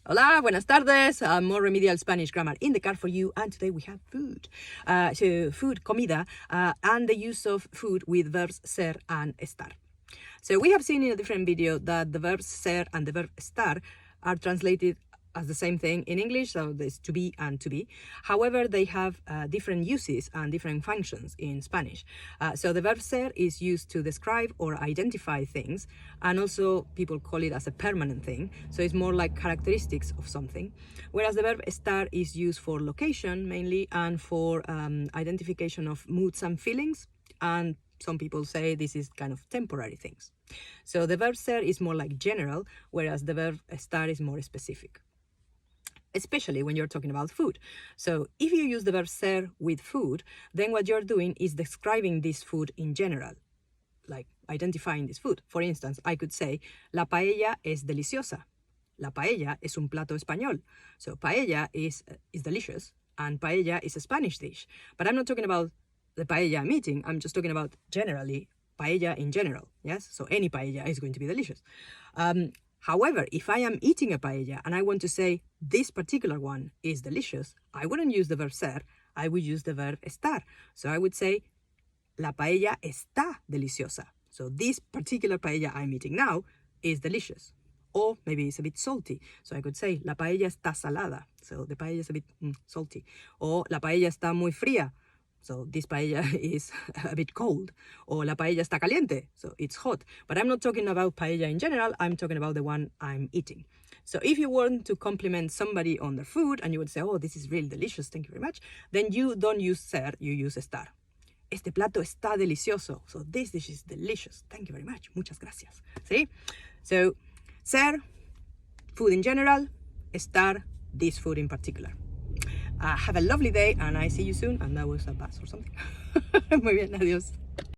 Hola, buenas tardes. More remedial Spanish grammar in the car for you. And today we have food. So food, comida, and the use of food with verbs ser and estar. So we have seen in a different video that the verbs ser and the verb estar are translated as the same thing in English, so there's to be and to be. However, they have different uses and different functions in Spanish. So the verb ser is used to describe or identify things, and also people call it as a permanent thing, so it's more like characteristics of something. Whereas the verb estar is used for location mainly and for identification of moods and feelings, and some people say this is kind of temporary things. So the verb ser is more like general, whereas the verb estar is more specific, especially when you're talking about food. So if you use the verb ser with food, then what you're doing is describing this food in general, like identifying this food. For instance, I could say, la paella es deliciosa. La paella es un plato español. So paella is delicious, and paella is a Spanish dish. But I'm not talking about the paella I'm eating. I'm just talking about generally paella in general. Yes, so any paella is going to be delicious. However, if I am eating a paella and I want to say this particular one is delicious, I wouldn't use the verb ser, I would use the verb estar. So I would say, la paella está deliciosa. So this particular paella I'm eating now is delicious. Or maybe it's a bit salty. So I could say, la paella está salada. So the paella is a bit salty. Or la paella está muy fría. So this paella is a bit cold. Or la paella está caliente. So it's hot. But I'm not talking about paella in general. I'm talking about the one I'm eating. So if you want to compliment somebody on their food and you would say, oh, this is really delicious, thank you very much, then you don't use ser, you use estar. Este plato está delicioso. So this dish is delicious. Thank you very much. Muchas gracias. See? So ser, food in general. Estar, this food in particular. Have a lovely day and I see you soon. And that was a bus or something. Muy bien, adiós.